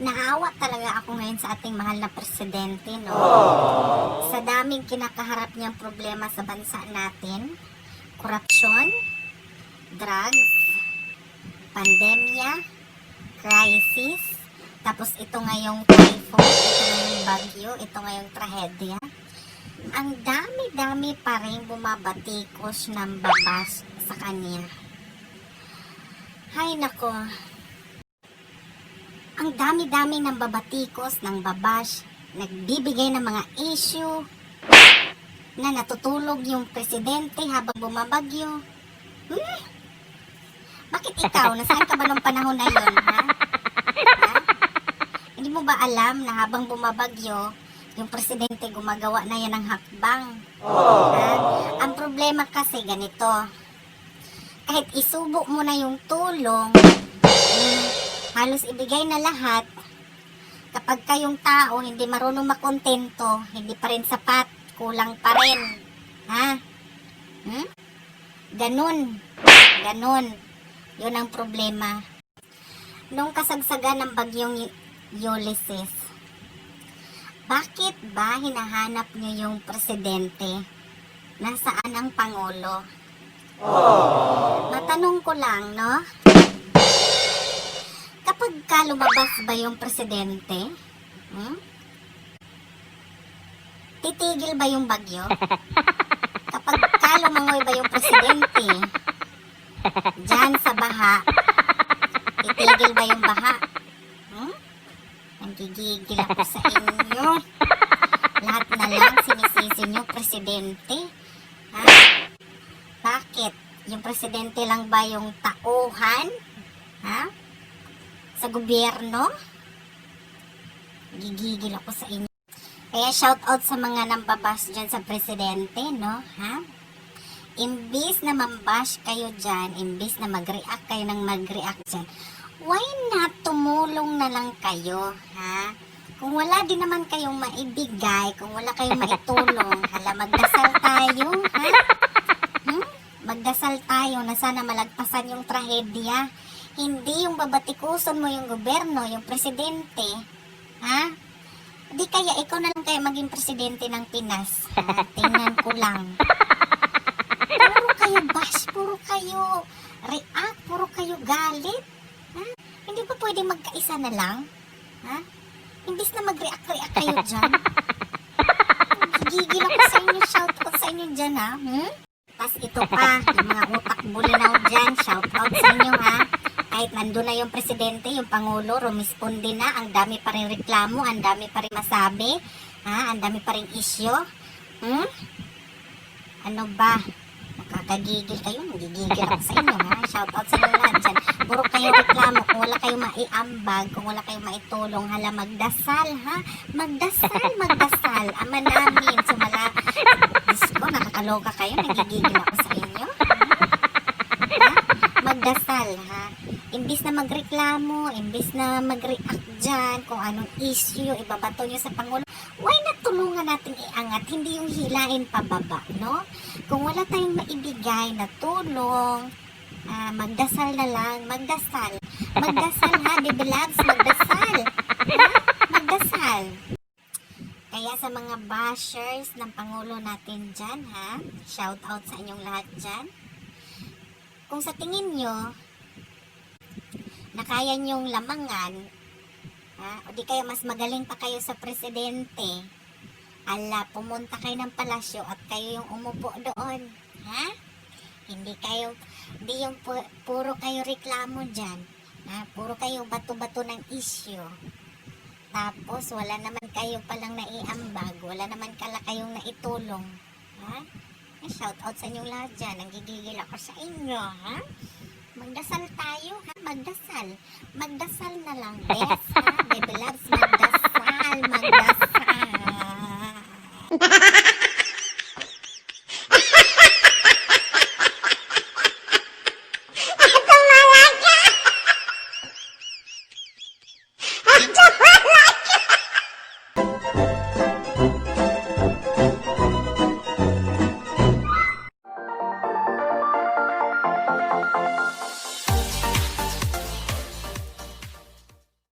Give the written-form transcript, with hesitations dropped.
Naawa talaga ako ngayon sa ating mahal na presidente, no? Sa daming kinakaharap niyang problema sa bansa natin, korupsyon, drugs, pandemya, crisis, tapos ito ngayong typhoon, ito ngayong bagyo, ito ngayong trahedya. Ang dami-dami pa rin bumabatikos ng babas sa kanya. Hay nako, ang dami-dami ng babatikos, ng babash, nagbibigay ng mga issue na natutulog yung presidente habang bumabagyo. Bakit ikaw? Nasaan ka ba nung panahon na yun, ha? Hindi mo ba alam na habang bumabagyo, yung presidente gumagawa na yan ng hakbang? Ha? Ang problema kasi ganito, kahit isubo mo na yung tulong, halos ibigay na lahat, kapag kayong tao hindi marunong makontento, hindi pa rin sapat, kulang pa rin. Ha? Ganun. Yun ang problema. Nung kasagsagan ng bagyong Ulysses, bakit ba hinahanap niyo yung presidente? Nasaan ang Pangulo? Matanong ko lang, no? Kapag ka lumabas ba yung presidente, titigil ba yung bagyo? Kapag ka lumangoy ba yung presidente, dyan sa baha, titigil ba yung baha? Nanggigigil ako sa inyo. Lahat na lang sinisisi nyo, presidente. Ha? Bakit? Yung presidente lang ba yung tauhan? Ha? Sa gobyerno? Gigigil ako sa inyo. Kaya shout out sa mga nambabas dyan sa presidente, no? Ha? Imbis na mambash kayo dyan, imbis na mag-react kayo ng mag-react dyan, why not tumulong na lang kayo, ha? Kung wala din naman kayong maibigay, kung wala kayong maitulong, hala, magdasal tayo, ha? Magdasal tayo na sana malagpasan yung trahedya. Hindi yung babatikuson mo yung gobyerno, yung presidente, ha? Di kaya ikaw na lang kaya maging presidente ng Pinas, ha? Tingnan ko lang. Puro kayo bash, puro kayo react, puro kayo galit, ha? Hindi ba pwede magkaisa na lang, ha? Imbis na mag-react kayo dyan. Gigil ako sa inyo, shout out sa inyo dyan, ha? Tapos ito pa, yung mga utak bulinaw dyan, shout out sa inyo, ha? Kahit nandun na yung presidente, yung pangulo, rumisponde na, ang dami pa rin reklamo, ang dami pa rin masabi, ha? Ang dami pa rin issue. Ano ba? Nakakagigil kayo, nagigigil ako sa inyo, ha? Shout out sa inyo lahat dyan. Puro kayo reklamo, kung wala kayong maiambag, kung wala kayong maitulong, hala, magdasal, ha? Magdasal. Ama namin, sumala. Diyos ko, nakakaloka kayo, nagigigil ako sa inyo. Ha? Magdasal, ha? Imbis na magreklamo, imbis na mag-react dyan, kung anong issue, ibabato nyo sa Pangulo, why not tulungan natin iangat, hindi yung hilain pababa, no? Kung wala tayong maibigay na tulong, magdasal na lang, magdasal, ha, baby loves, magdasal, ha? Magdasal. Kaya sa mga bashers ng Pangulo natin dyan, ha, shout out sa inyong lahat dyan. Kung sa tingin nyo, na kaya nyong lamangan, ha, o di kayo mas magaling pa kayo sa presidente, ala, pumunta kayo ng palasyo at kayo yung umupo doon, ha? Hindi yung puro kayo reklamo dyan, ha? Puro kayo bato-bato ng issue. Tapos wala naman kayo palang naiambag, wala naman kayong naitulong, ha? Shout out sa inyong lahat dyan, nanggigigil ako sa inyo, ha? Magdasal tayo, ha? Magdasal na lang, best, ha? Baby loves, magdasal.